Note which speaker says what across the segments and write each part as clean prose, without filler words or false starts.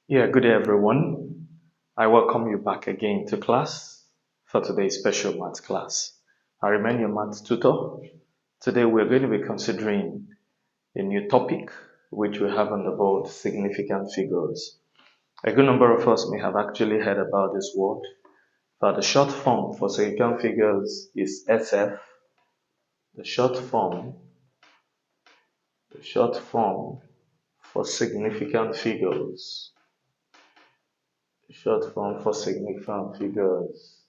Speaker 1: Yeah, good day everyone. I welcome you back again to class for today's special maths class. I remain your maths tutor. Today we're going to be considering a new topic which we have on the board, significant figures. A good number of us may have actually heard about this word, but the short form for significant figures is SF. The short form, the short form for significant figures, the short form for significant figures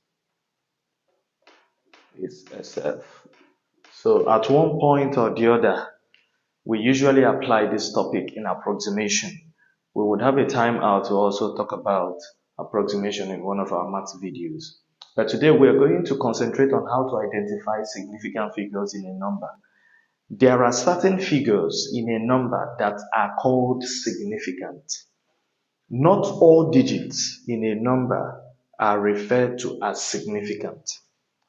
Speaker 1: is SF. So at one point or the other, we usually apply this topic in approximation. We would have a time out to also talk about approximation in one of our maths videos. But today we are going to concentrate on how to identify significant figures in a number. There are certain figures in a number that are called significant. Not all digits in a number are referred to as significant.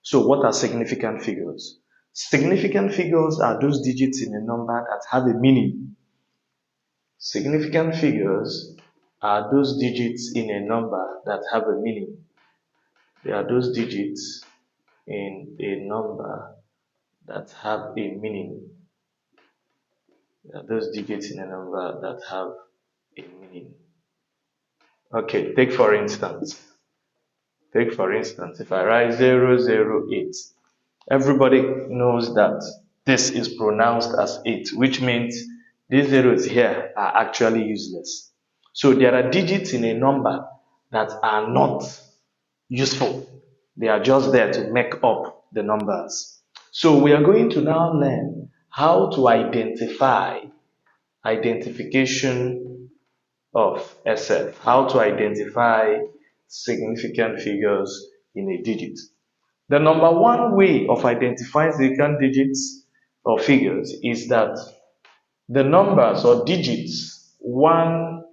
Speaker 1: So what are significant figures? Significant figures are those digits in a number that have a meaning. Significant figures are those digits in a number that have a meaning. They are those digits in a number that have a meaning. They are those digits in a number that have a meaning. Okay, take for instance, if I write 008, everybody knows that this is pronounced as 8, which means these zeros here are actually useless. So there are digits in a number that are not useful. They are just there to make up the numbers. So we are going to now learn how to identification of SF, how to identify significant figures in a digit. The number one way of identifying significant digits or figures is that the numbers or digits 1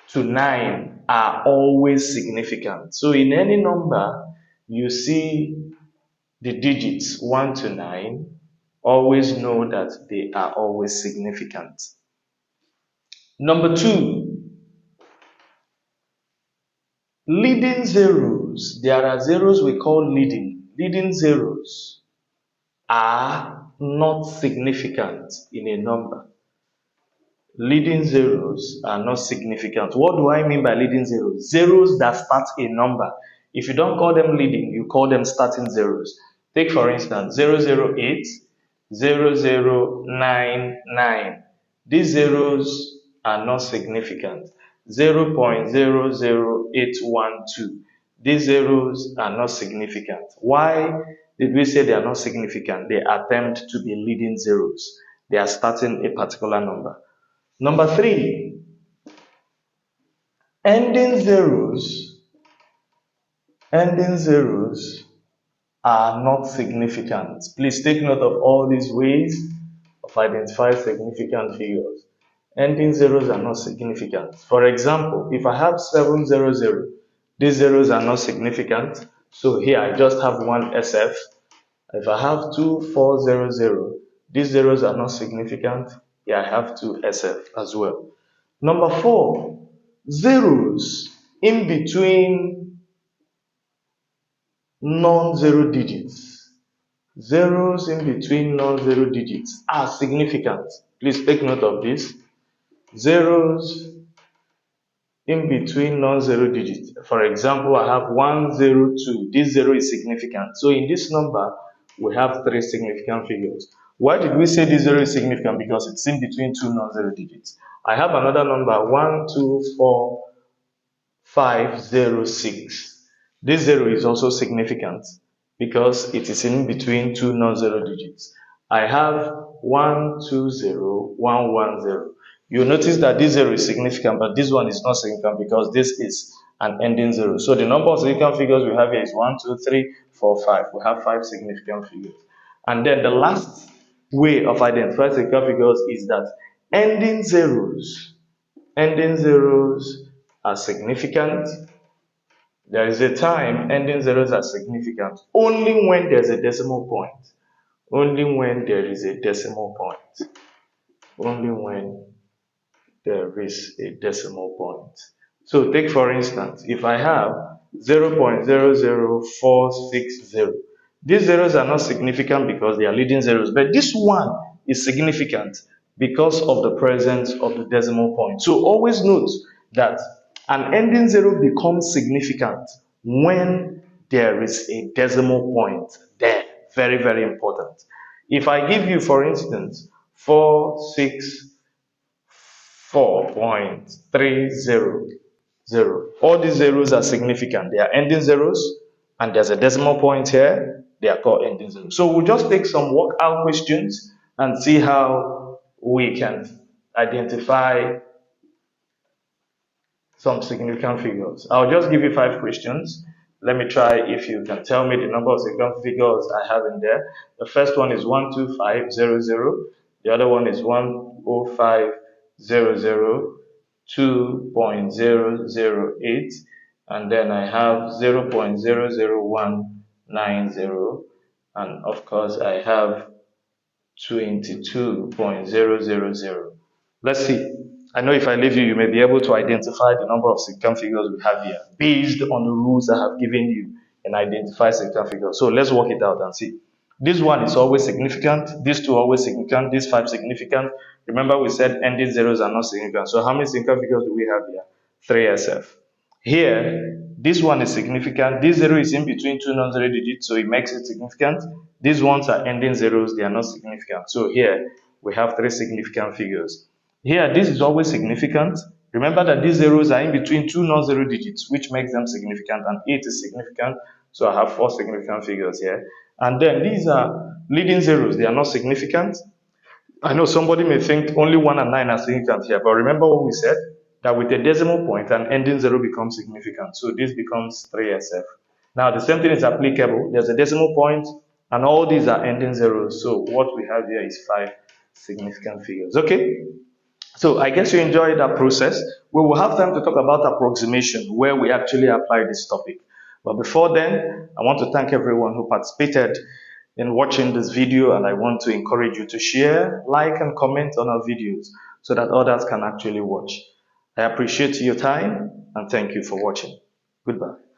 Speaker 1: to 9 are always significant. So in any number, you see the digits 1 to 9, always know that they are always significant. Number two, leading zeros. There are zeros we call leading. Leading zeros are not significant in a number. Leading zeros are not significant. What do I mean by leading zeros? Zeros that start a number. If you don't call them leading, you call them starting zeros. Take for instance 008, 0099. These zeros are not significant. 0.00812. These zeros are not significant. Why did we say they are not significant? They attempt to be leading zeros. They are starting a particular number. Number three, ending zeros are not significant. Please take note of all these ways of identifying significant figures. Ending zeros are not significant. For example, if I have 700, these zeros are not significant. So here I just have one SF. If I have 2400, these zeros are not significant. Here I have two SF as well. Number four, zeros in between non-zero digits. Zeros in between non-zero digits are significant. Please take note of this. Zeros in between non-zero digits. For example, I have 102. This zero is significant. So in this number, we have three significant figures. Why did we say this zero is significant? Because it's in between two non-zero digits. I have another number 124506. This zero is also significant because it is in between two non-zero digits. I have 120110. You notice that this zero is significant, but this one is not significant because this is an ending zero. So the number of significant figures we have here is 1, 2, 3, 4, 5. We have 5 significant figures. And then the last way of identifying significant figures is that ending zeros are significant. There is a time ending zeros are significant only when there's a decimal point. Only when there is a decimal point. Only when there is a decimal point. So take for instance, if I have 0.00460, these zeros are not significant because they are leading zeros, but this one is significant because of the presence of the decimal point. So always note that an ending zero becomes significant when there is a decimal point there. Very, very important. If I give you, for instance, 464.300, all these zeros are significant. They are ending zeros, and there's a decimal point here. They are called ending zeros. So we'll just take some workout questions and see how we can identify some significant figures. I'll just give you 5 questions. Let me try if you can tell me the number of significant figures I have in there. The first one is 12500. The other one is 10500, 2.008, and then I have 0.00190, and of course I have 22.000. Let's see. I know if I leave you, you may be able to identify the number of significant figures we have here based on the rules I have given you and identify significant figures. So let's work it out and see. This one is always significant. These two are always significant. These 5 significant. Remember we said ending zeros are not significant. So how many significant figures do we have here? 3SF. Here, this one is significant. This 0 is in between 2 non-zero digits, so it makes it significant. These ones are ending zeros. They are not significant. So here, we have 3 significant figures. Here, this is always significant. Remember that these zeros are in between 2 non-zero digits, which makes them significant, and 8 is significant. So I have 4 significant figures here. And then these are leading zeros. They are not significant. I know somebody may think only 1 and 9 are significant here, but remember what we said? That with a decimal point, an ending zero becomes significant. So this becomes 3SF. Now the same thing is applicable. There's a decimal point, and all these are ending zeros. So what we have here is 5 significant figures. Okay? So I guess you enjoyed that process. We will have time to talk about approximation, where we actually apply this topic. But before then, I want to thank everyone who participated in watching this video, and I want to encourage you to share, like, and comment on our videos so that others can actually watch. I appreciate your time, and thank you for watching. Goodbye.